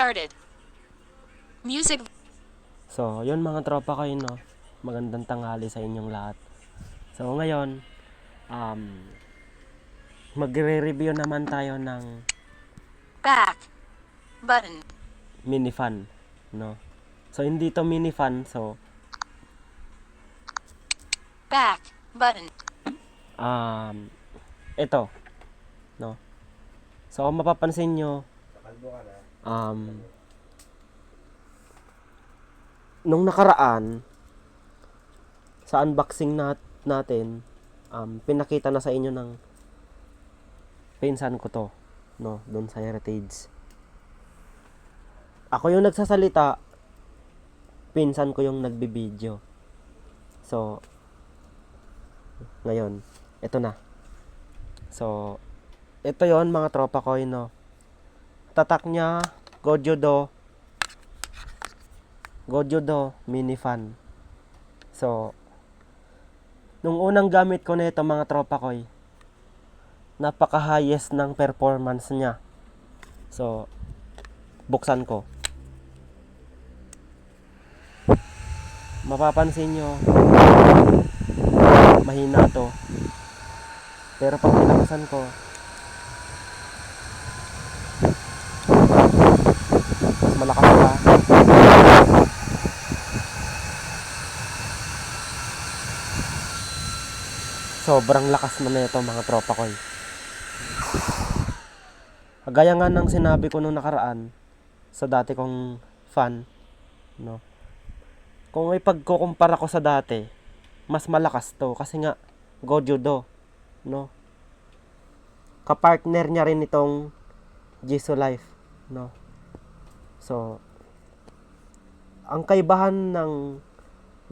started. Music. So, yun mga tropa ko yun, no? Magandang tanghali sa inyong lahat. So, ngayon, magre-review naman tayo ng Back. Button. mini fan, no? So, hindi to mini fan, so, Back. Button. ito, no? So, kung mapapansin nyo, nung nakaraan, sa unboxing natin, pinakita na sa inyo ng pinsan ko to, no? Doon sa Heritage. Ako yung nagsasalita, pinsan ko yung nagbibideo. So, ngayon, ito na. So, ito yon mga tropa ko, no? Tatak niya, Gojodo mini fan. So, nung unang gamit ko na ito mga tropa ko, napaka-highest ng performance niya. So, buksan ko. Mapapansin nyo, mahina to. Pero pag pinakasan ko, mas malakas pa. Sobrang lakas na nito mga tropa ko. Gaya nga ng sinabi ko nung nakaraan sa dati kong fan, no? Kung may pagkukumpara ko sa dati, mas malakas to kasi nga Gojodo, no? Kapartner niya rin itong Jisoo Life, no? So, ang kaibahan ng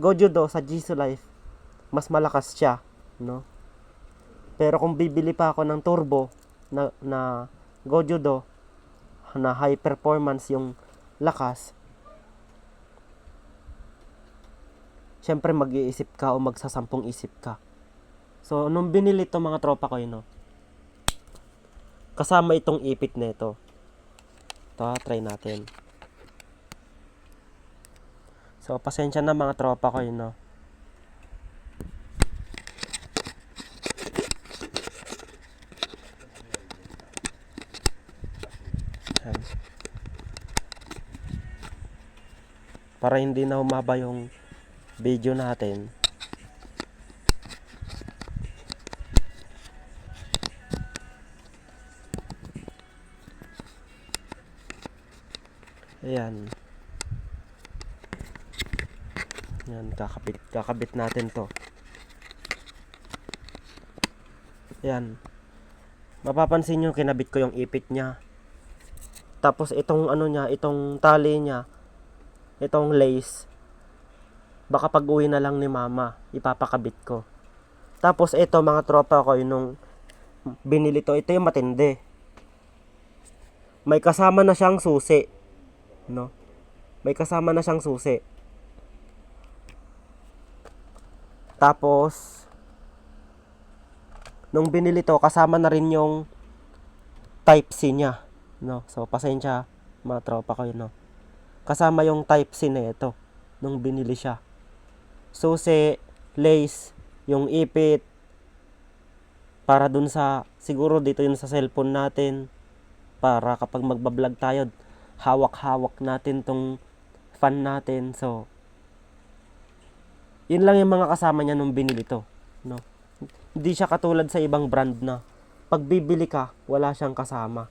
Gojodo sa Jisoo Life, mas malakas siya, no? Pero kung bibili pa ako ng turbo na Gojodo na high performance yung lakas, syempre mag-iisip ka o magsasampung isip ka. So, nung binili to mga tropa ko yun, no? Kasama itong ipit na ito. Ito, try natin. So, pasensya na mga tropa ko yun, no? Ayan. Para hindi na humaba yung video natin. Ayan. Ayan, kakabit natin to. Ayan. Mapapansin nyo, kinabit ko yung ipit niya. Tapos itong ano niya, itong tali niya, itong lace, baka pag uwi na lang ni mama, ipapakabit ko. Tapos ito mga tropa ko, nung binili to, ito yung matindi. May kasama na siyang susi, no? May kasama na siyang susi. Tapos, nung binili to, kasama na rin yung Type-C niya, no? So, pasensya, mga tropa ko no? Kasama yung Type-C na ito, nung binili siya. Susi, lace, yung ipit, para dun sa, siguro dito yun sa cellphone natin, para kapag magbablog tayo, hawak-hawak natin tong fan natin. So, yun lang yung mga kasama niya nung binili to, no? Hindi siya katulad sa ibang brand na pag bibili ka, wala siyang kasama.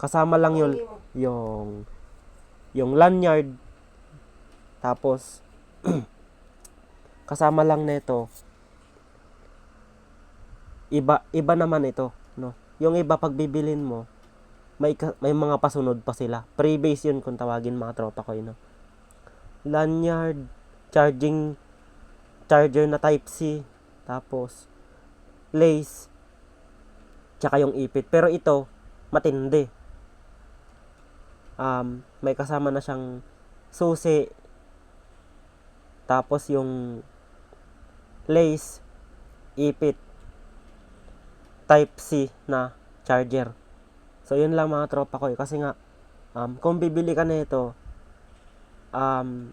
Kasama lang yung lanyard. Tapos kasama lang nito. Iba naman ito, no? Yung iba pag bibilin mo, may mga pasunod pa sila. Pre-base yun kung tawagin mga tropa ko, no? Lanyard, charger na Type-C, tapos lace, tsaka yung ipit. Pero ito, matindi. May kasama na siyang susi, tapos yung lace, ipit, Type-C na charger. So, yun lang mga tropa ko kasi nga, Kung bibili ka nito, um,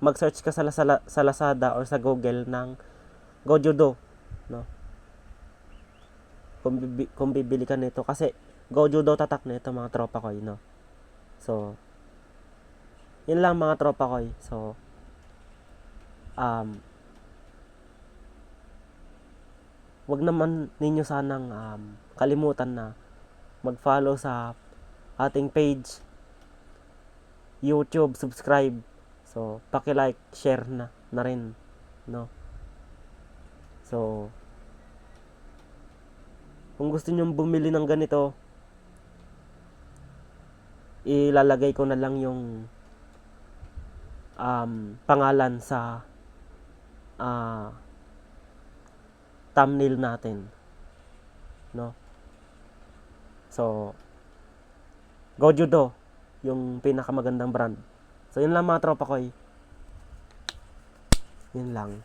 mag-search ka sa Lazada or sa Google ng Gojudo, no? Kung bibili ka nito kasi Gojudo tatak nito mga tropa ko, no? So, yun lang mga tropa ko. So, wag naman ninyo sanang kalimutan na mag-follow sa ating page, YouTube, subscribe. So, paki-like, share na rin, no? So, kung gusto niyo bumili ng ganito, ilalagay ko na lang yung pangalan sa thumbnail natin, no? So, Gojudo yung pinakamagandang brand. So, yun lang mga tropa ko. Yun lang.